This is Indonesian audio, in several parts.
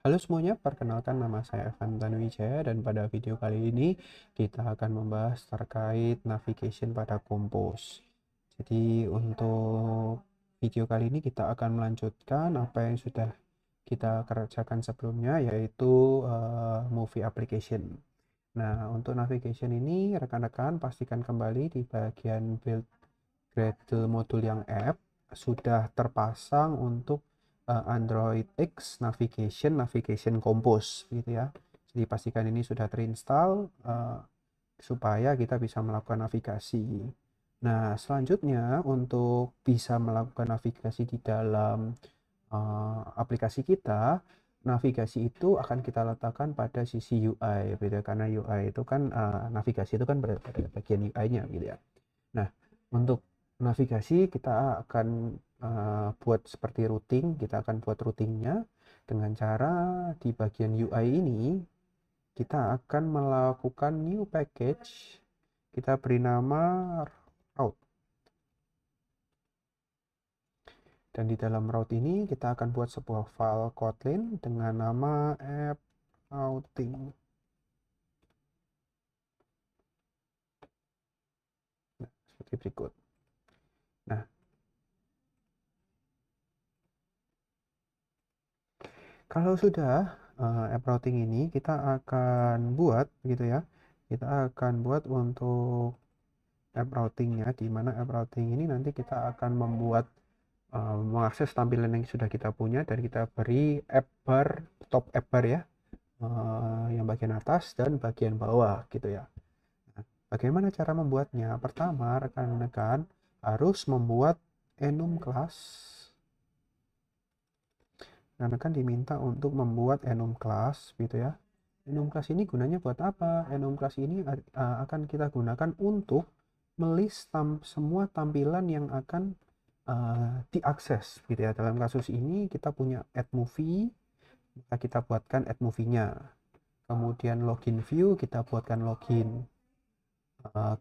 Halo semuanya, perkenalkan nama saya Evan Tanuwijaya dan pada video kali ini kita akan membahas terkait navigation pada Compose. Jadi untuk video kali ini kita akan melanjutkan apa yang sudah kita kerjakan sebelumnya yaitu movie application. Nah, untuk navigation ini rekan-rekan pastikan kembali di bagian build Gradle modul yang app sudah terpasang untuk Android X Navigation Compose gitu ya. Jadi pastikan ini sudah terinstall supaya kita bisa melakukan navigasi. Nah, selanjutnya untuk bisa melakukan navigasi di dalam aplikasi kita, navigasi itu akan kita letakkan pada sisi UI, gitu ya. Karena UI itu kan navigasi itu kan berada pada bagian UI-nya gitu ya. Nah, untuk navigasi kita akan buat seperti routing, kita akan buat routingnya dengan cara di bagian UI ini kita akan melakukan new package, kita beri nama route, dan di dalam route ini kita akan buat sebuah file Kotlin dengan nama app routing. Nah, seperti berikut. Nah, kalau sudah app routing ini kita akan buat gitu ya. Kita akan buat untuk app routingnya, di mana app routing ini nanti kita akan membuat mengakses tampilan yang sudah kita punya dan kita beri app bar, top app bar ya, yang bagian atas dan bagian bawah gitu ya. Nah, bagaimana cara membuatnya? Pertama, rekan-rekan harus membuat enum class. Rekan-rekan diminta untuk membuat enum class gitu ya. Enum class ini gunanya buat apa? Enum class ini akan kita gunakan untuk melist semua tampilan yang akan diakses gitu ya. Dalam kasus ini kita punya add movie, maka kita buatkan add movie-nya. Kemudian login view kita buatkan login.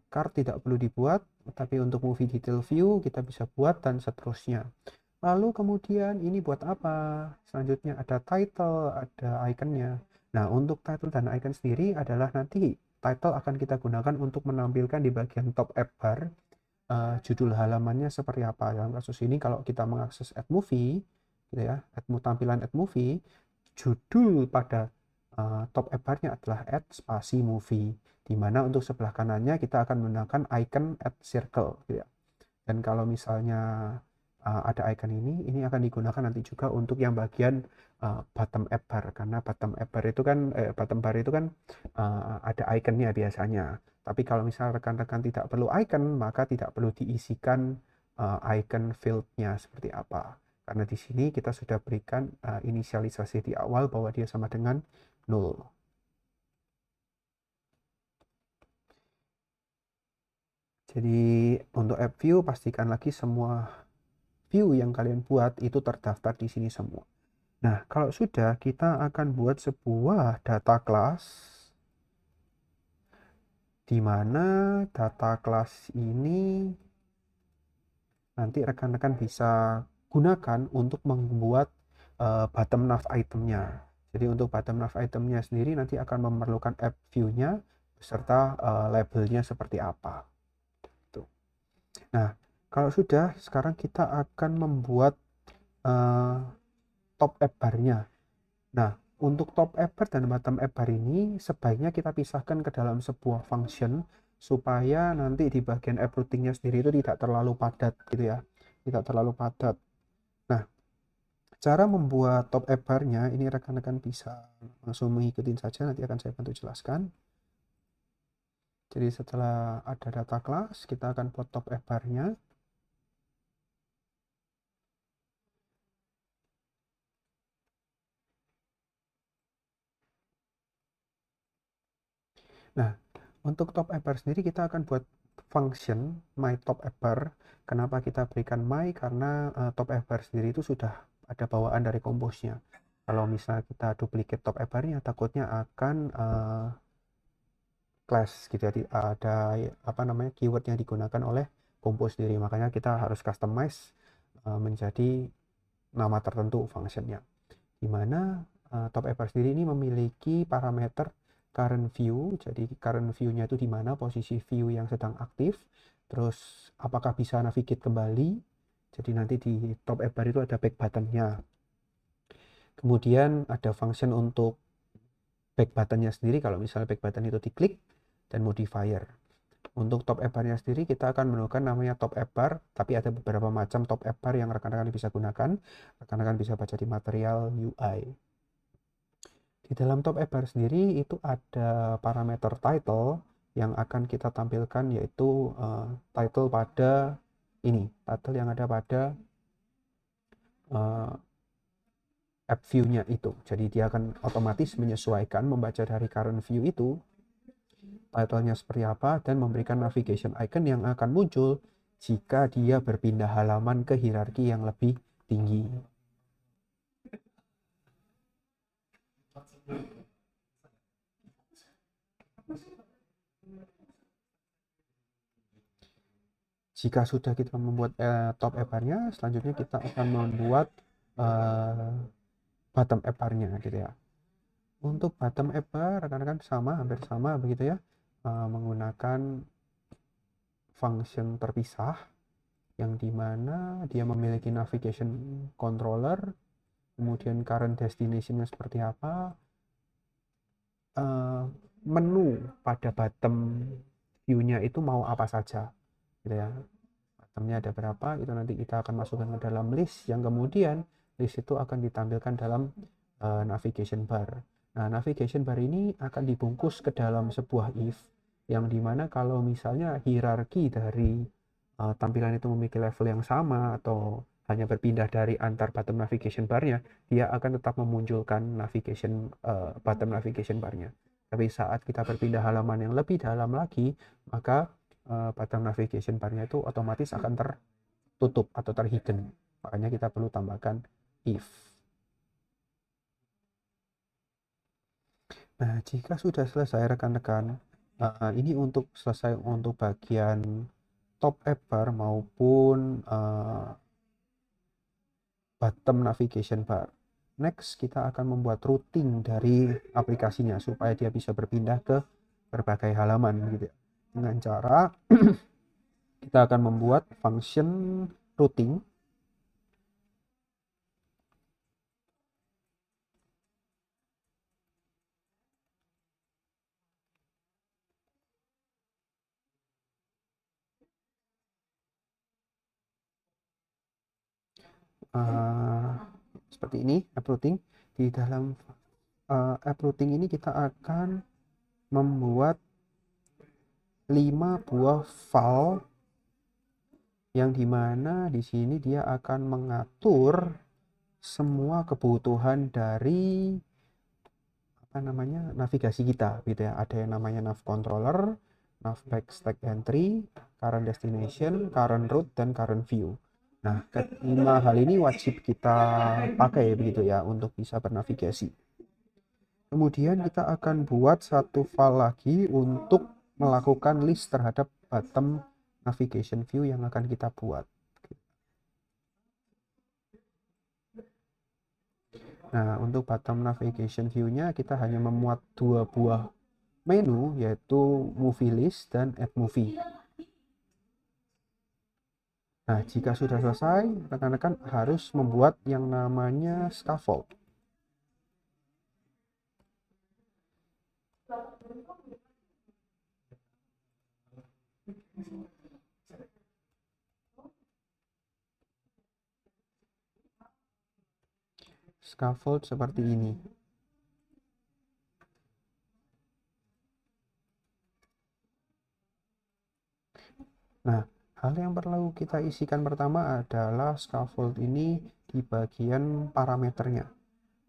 Card tidak perlu dibuat, tapi untuk movie detail view kita bisa buat dan seterusnya. Lalu kemudian ini buat apa? Selanjutnya ada title, ada iconnya. Nah, untuk title dan icon sendiri adalah nanti title akan kita gunakan untuk menampilkan di bagian top app bar judul halamannya seperti apa. Dalam kasus ini kalau kita mengakses add movie, gitu ya, tampilan add movie, judul pada top app bar-nya adalah add spasi movie, di mana untuk sebelah kanannya kita akan menggunakan icon add circle, gitu ya. Dan kalau misalnya ada icon ini akan digunakan nanti juga untuk yang bagian bottom app bar, karena bottom app bar itu kan bottom bar itu kan ada iconnya biasanya. Tapi kalau misal rekan-rekan tidak perlu icon, maka tidak perlu diisikan icon field-nya seperti apa. Karena di sini kita sudah berikan inisialisasi di awal bahwa dia sama dengan 0. Jadi untuk app view pastikan lagi semua view yang kalian buat itu terdaftar di sini semua. Nah, kalau sudah, kita akan buat sebuah data class, di mana data class ini nanti rekan-rekan bisa gunakan untuk membuat bottom nav itemnya. Jadi untuk bottom nav itemnya sendiri nanti akan memerlukan app view-nya beserta labelnya seperti apa. Tuh. Nah, kalau sudah, sekarang kita akan membuat uh, top app bar-nya. Nah, untuk top app bar dan bottom app bar ini sebaiknya kita pisahkan ke dalam sebuah function supaya nanti di bagian app routingnya sendiri itu tidak terlalu padat gitu ya. Tidak terlalu padat. Nah, cara membuat top app bar-nya ini rekan-rekan bisa langsung mengikuti saja, nanti akan saya bantu jelaskan. Jadi setelah ada data class, kita akan buat top app bar-nya. Nah, untuk top app bar sendiri kita akan buat function my top app bar. Kenapa kita berikan my? Karena top app bar sendiri itu sudah ada bawaan dari Compose-nya. Kalau misalnya kita duplicate top app bar-nya, takutnya akan clash gitu ya. Ada apa namanya keyword yang digunakan oleh Compose sendiri. Makanya kita harus customize menjadi nama tertentu functionnya. Dimana top app bar sendiri ini memiliki parameter current view. Jadi current view-nya itu di mana posisi view yang sedang aktif, terus apakah bisa navigate kembali. Jadi nanti di top app bar itu ada back button-nya. Kemudian ada function untuk back button-nya sendiri, kalau misalnya back button itu diklik, dan modifier. Untuk top app bar-nya sendiri kita akan menemukan namanya top app bar, tapi ada beberapa macam top app bar yang rekan-rekan bisa gunakan. Rekan-rekan bisa baca di material UI. Di dalam top app bar sendiri itu ada parameter title yang akan kita tampilkan, yaitu title pada title yang ada pada app view-nya itu. Jadi dia akan otomatis menyesuaikan membaca dari current view itu title-nya seperti apa dan memberikan navigation icon yang akan muncul jika dia berpindah halaman ke hierarki yang lebih tinggi. Jika sudah kita membuat top app bar-nya, selanjutnya kita akan membuat bottom app bar-nya gitu ya. Untuk bottom app bar rekan-rekan hampir sama begitu ya, menggunakan function terpisah yang dimana dia memiliki navigation controller, kemudian current destination-nya seperti apa, menu pada bottom view-nya itu mau apa saja gitu ya. Bottomnya ada berapa, itu nanti kita akan masukkan ke dalam list, yang kemudian list itu akan ditampilkan dalam navigation bar. Nah, navigation bar ini akan dibungkus ke dalam sebuah if, yang dimana kalau misalnya hierarki dari tampilan itu memiliki level yang sama atau hanya berpindah dari antar bottom navigation bar-nya, dia akan tetap memunculkan bottom navigation bar-nya. Tapi saat kita berpindah halaman yang lebih dalam lagi, maka bottom navigation bar-nya itu otomatis akan tertutup atau terhidden. Makanya kita perlu tambahkan if. Nah, jika sudah selesai rekan-rekan, ini untuk selesai untuk bagian top app bar maupun bottom navigation bar. Next, kita akan membuat routing dari aplikasinya supaya dia bisa berpindah ke berbagai halaman gitu ya. Dengan cara kita akan membuat function routing. Seperti ini, app routing. Di dalam app routing ini kita akan membuat 5 buah file, yang dimana di sini dia akan mengatur semua kebutuhan dari navigasi kita gitu ya. Ada yang namanya nav controller, nav backstack entry, current destination, current route, dan current view. Nah, kelima hal ini wajib kita pakai begitu ya untuk bisa bernavigasi. Kemudian kita akan buat satu file lagi untuk melakukan list terhadap bottom navigation view yang akan kita buat. Nah, untuk bottom navigation view-nya kita hanya memuat 2 buah menu, yaitu movie list dan add movie. Nah, jika sudah selesai, rekan-rekan harus membuat yang namanya scaffold. Scaffold seperti ini. Nah, hal yang perlu kita isikan pertama adalah scaffold ini di bagian parameternya.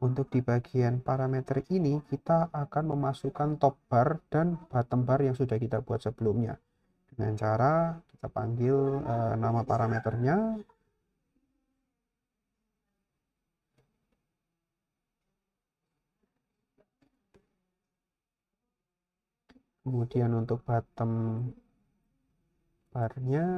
Untuk di bagian parameter ini, kita akan memasukkan top bar dan bottom bar yang sudah kita buat sebelumnya. Dengan cara kita panggil nama parameternya. Kemudian untuk bottom bar-nya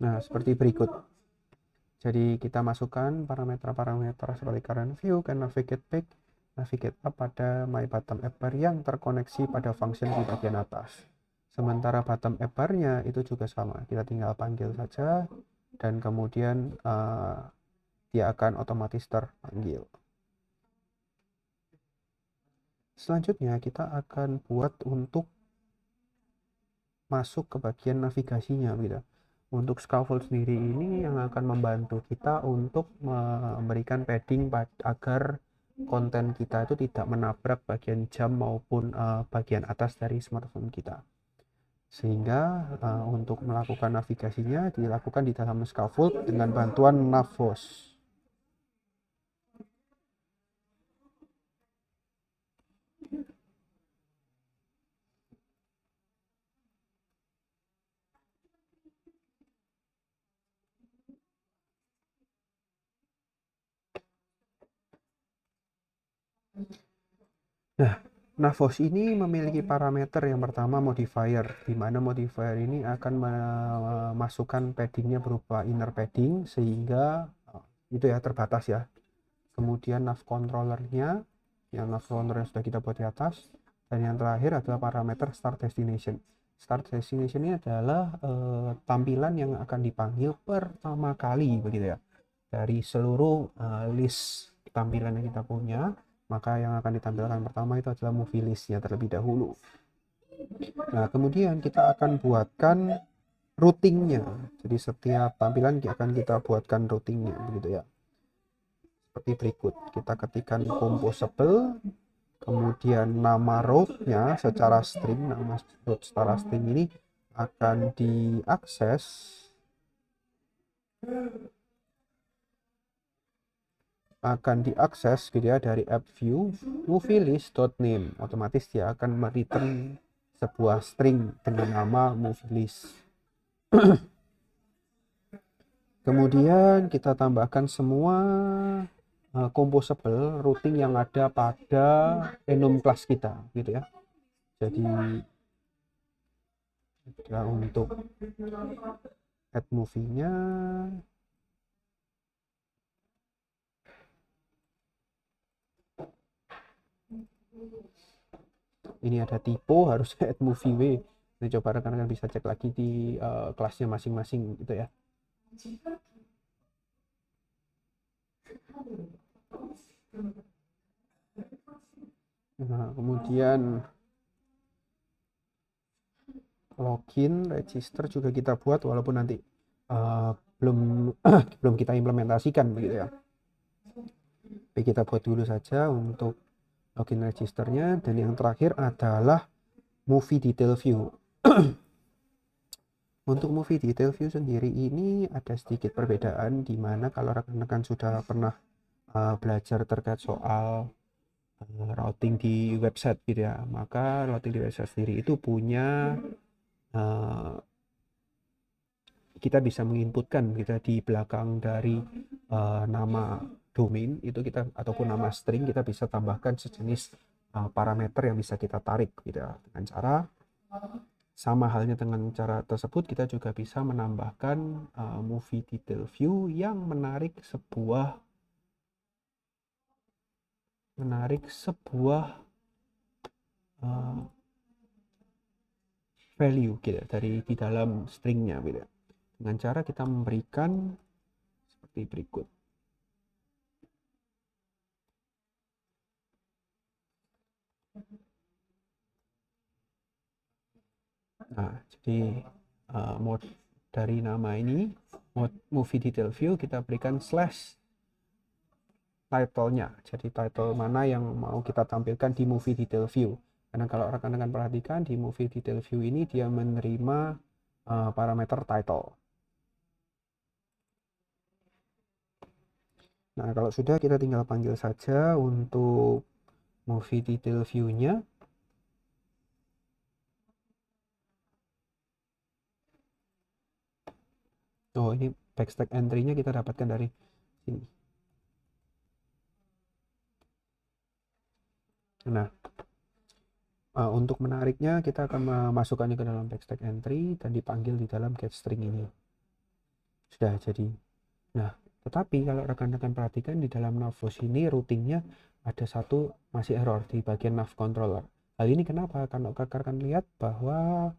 Nah, seperti berikut. Jadi kita masukkan parameter-parameter seperti current view, can navigate back, navigate up pada my bottom app bar yang terkoneksi pada function di bagian atas. Sementara bottom app bar-nya itu juga sama. Kita tinggal panggil saja dan kemudian dia akan otomatis terpanggil. Selanjutnya kita akan buat untuk masuk ke bagian navigasinya gitu. Untuk scaffold sendiri ini yang akan membantu kita untuk memberikan padding agar konten kita itu tidak menabrak bagian jam maupun bagian atas dari smartphone kita. Sehingga untuk melakukan navigasinya dilakukan di dalam scaffold dengan bantuan Navos. Nah, Navos ini memiliki parameter yang pertama modifier, di mana modifier ini akan memasukkan paddingnya berupa inner padding sehingga itu ya terbatas ya. Kemudian nav controllernya, yang nav controller sudah kita buat di atas, dan yang terakhir adalah parameter start destination. Start destination ini adalah tampilan yang akan dipanggil pertama kali begitu ya dari seluruh list tampilan yang kita punya. Maka yang akan ditampilkan pertama itu adalah movie listnya terlebih dahulu. Nah, kemudian kita akan buatkan routingnya. Jadi setiap tampilan akan kita buatkan routingnya begitu ya. Seperti berikut. Kita ketikkan composable, kemudian nama route-nya secara string, nama route secara string ini akan diakses gitu ya dari app view movie list.name. Otomatis dia akan mereturn sebuah string dengan nama movie list. Kemudian kita tambahkan semua composable routing yang ada pada enum class kita gitu ya. Jadi untuk add movie-nya ini ada typo, harus add movie w. Ini coba rekan-rekan bisa cek lagi di kelasnya masing-masing gitu ya. Nah, kemudian login register juga kita buat walaupun nanti belum kita implementasikan begitu ya. Tapi kita buat dulu saja untuk login registernya. Dan yang terakhir adalah movie detail view. Untuk movie detail view sendiri ini ada sedikit perbedaan, di mana kalau rekan-rekan sudah pernah belajar terkait soal routing di website gitu ya, maka routing di website sendiri itu punya kita bisa menginputkan kita di belakang dari nama domain itu kita ataupun nama string kita bisa tambahkan sejenis parameter yang bisa kita tarik gitu ya. Dengan cara sama halnya dengan cara tersebut kita juga bisa menambahkan movie detail view yang menarik sebuah value gitu dari di dalam stringnya gitu. Dengan cara kita memberikan seperti berikut. Nah, jadi mode dari nama ini, mode movie detail view, kita berikan slash title-nya. Jadi title mana yang mau kita tampilkan di movie detail view. Karena kalau rekan-rekan perhatikan di movie detail view ini dia menerima parameter title. Nah, kalau sudah kita tinggal panggil saja untuk movie detail view-nya. Oh, ini backstack entry-nya kita dapatkan dari sini. Nah, untuk menariknya kita akan memasukkannya ke dalam backstack entry dan dipanggil di dalam getString ini. Sudah jadi. Nah, tetapi kalau rekan-rekan perhatikan di dalam Navos ini routingnya ada satu masih error di bagian nav controller. Hal ini kenapa? Karena rekan lihat bahwa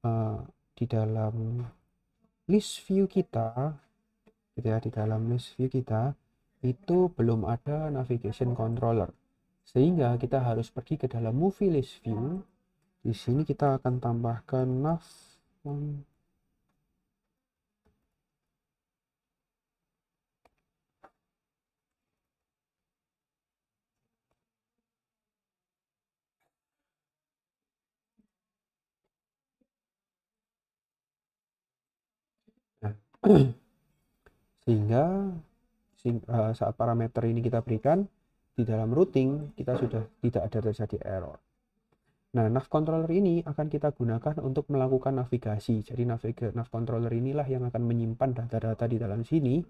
uh, di dalam list view kita, gitu ya, di dalam list view kita itu belum ada navigation controller. Sehingga kita harus pergi ke dalam movie list view. Di sini kita akan tambahkan nav. Nah, sehingga saat parameter ini kita berikan di dalam routing, kita sudah tidak ada terjadi error. Nah, nav controller ini akan kita gunakan untuk melakukan navigasi. Jadi nav controller inilah yang akan menyimpan data-data di dalam sini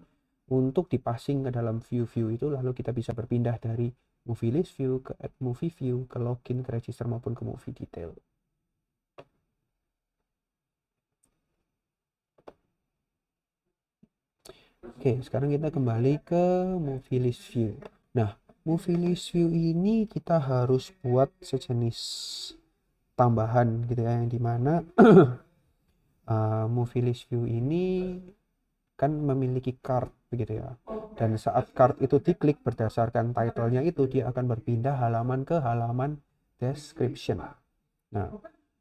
untuk dipassing ke dalam view-view itu, lalu kita bisa berpindah dari movie list view ke add movie view, ke login, ke register maupun ke movie detail. Oke, sekarang kita kembali ke movie list view. Nah, movie list view ini kita harus buat sejenis tambahan gitu ya, yang dimana movie list view ini kan memiliki card begitu ya. Dan saat card itu diklik berdasarkan title-nya itu, dia akan berpindah halaman ke halaman description. Nah,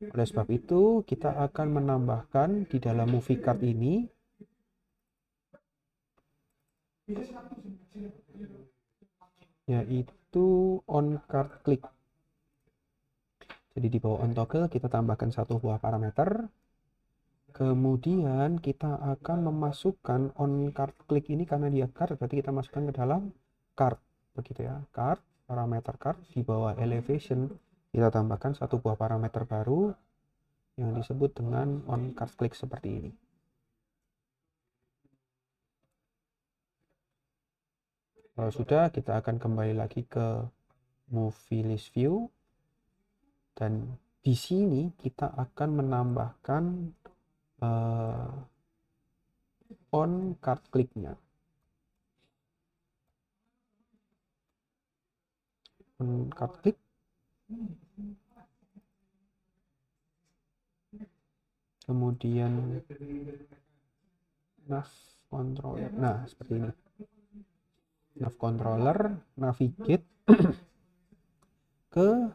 oleh sebab itu kita akan menambahkan di dalam movie card ini yaitu on card click. Jadi di bawah on toggle kita tambahkan satu buah parameter. Kemudian kita akan memasukkan on card click ini, karena dia card berarti kita masukkan ke dalam card begitu ya. Card, parameter card, di bawah elevation kita tambahkan satu buah parameter baru yang disebut dengan on card click seperti ini. Kalau sudah, kita akan kembali lagi ke movie list view, dan di sini kita akan menambahkan on card click-nya. On card click, kemudian nav controller. Nah, seperti ini. Nav controller navigate ke,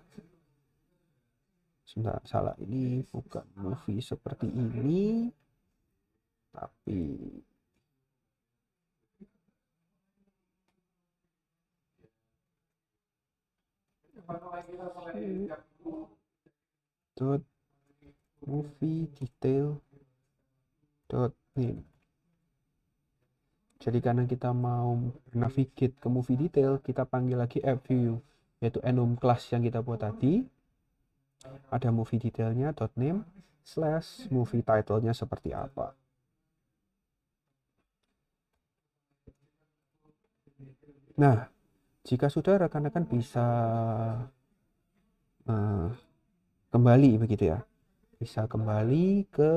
sebentar, salah, ini bukan movie seperti ini, tapi dot movie detail dot name. Jadi karena kita mau navigate ke movie detail, kita panggil lagi app view, yaitu enum class yang kita buat tadi. Ada movie detailnya dot name slash movie title-nya seperti apa. Nah, jika sudah, rekan-rekan bisa kembali begitu ya, bisa kembali ke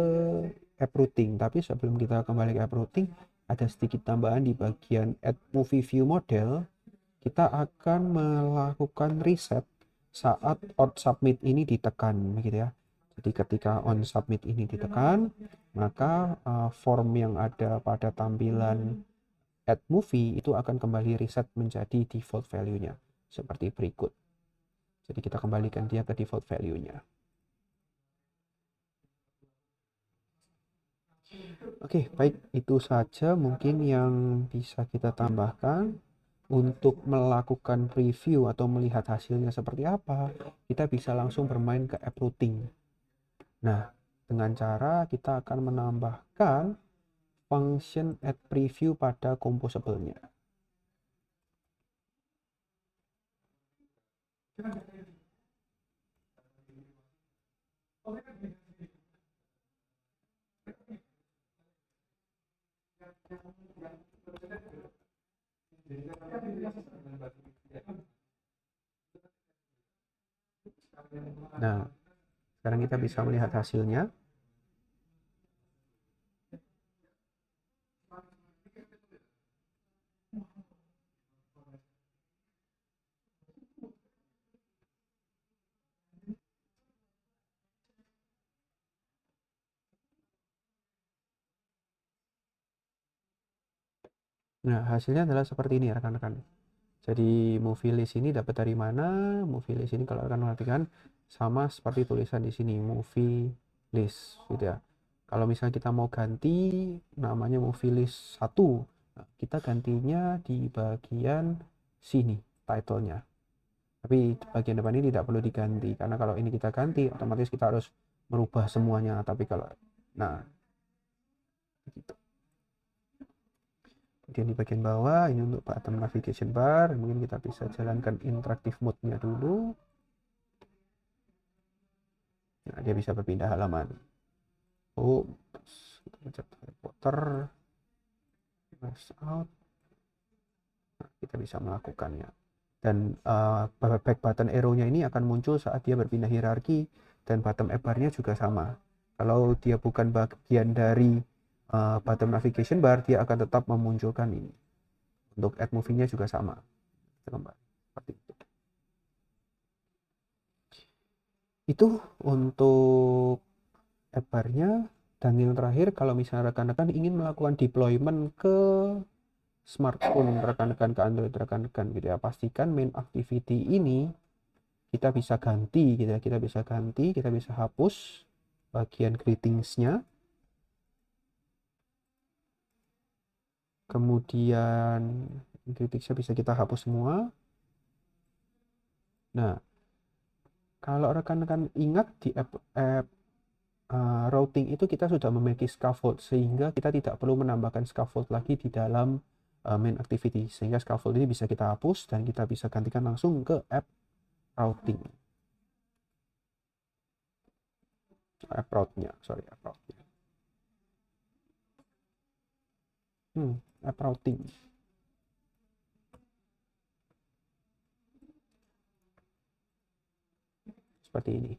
app routing. Tapi sebelum kita kembali ke app routing, ada sedikit tambahan di bagian add movie view model. Kita akan melakukan reset saat on submit ini ditekan begitu ya. Jadi ketika on submit ini ditekan, maka form yang ada pada tampilan add movie itu akan kembali reset menjadi default value-nya seperti berikut. Jadi kita kembalikan dia ke default value-nya. Oke, baik, itu saja mungkin yang bisa kita tambahkan. Untuk melakukan preview atau melihat hasilnya seperti apa, kita bisa langsung bermain ke app routing. Nah, dengan cara kita akan menambahkan function add preview pada composable-nya. Nah, sekarang kita bisa melihat hasilnya. Nah, hasilnya adalah seperti ini rekan-rekan. Jadi movie list ini dapat dari mana? Movie list ini kalau rekan perhatikan sama seperti tulisan di sini, movie list gitu ya. Kalau misalnya kita mau ganti namanya movie list 1, nah, kita gantinya di bagian sini, title-nya. Tapi bagian depan ini tidak perlu diganti karena kalau ini kita ganti otomatis kita harus merubah semuanya. Tapi kalau nah gitu. Kemudian di bagian bawah ini untuk button navigation bar, mungkin kita bisa jalankan interactive mode-nya dulu. Nah, dia bisa berpindah halaman. Oh, kita pencet Harry Potter, out. Nah, kita bisa melakukannya. Dan back button arrow-nya ini akan muncul saat dia berpindah hierarki, dan bottom bar-nya juga sama. Kalau dia bukan bagian dari bottom navigation bar, dia akan tetap memunculkan ini. Untuk add movie-nya juga sama. Seperti itu. Itu untuk app bar-nya. Dan yang terakhir, kalau misalnya rekan-rekan ingin melakukan deployment ke smartphone rekan-rekan, ke Android rekan-rekan gitu ya, pastikan main activity ini kita bisa ganti gitu ya, kita bisa hapus bagian greetingsnya, kemudian greetingsnya bisa kita hapus semua. Nah, kalau rekan-rekan ingat di app routing itu kita sudah memiliki scaffold, sehingga kita tidak perlu menambahkan scaffold lagi di dalam main activity, sehingga scaffold ini bisa kita hapus dan kita bisa gantikan langsung ke app routing, app route-nya, sorry, app route-nya. App routing seperti ini.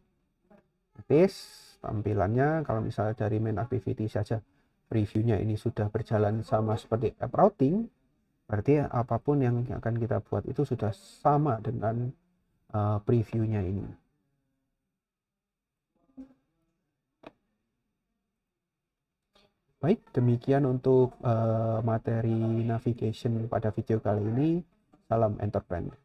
Notice tampilannya kalau misalnya dari main activity saja previewnya ini sudah berjalan sama seperti app routing, berarti apapun yang akan kita buat itu sudah sama dengan previewnya ini. Baik, demikian untuk materi navigation pada video kali ini. Salam Enterprise.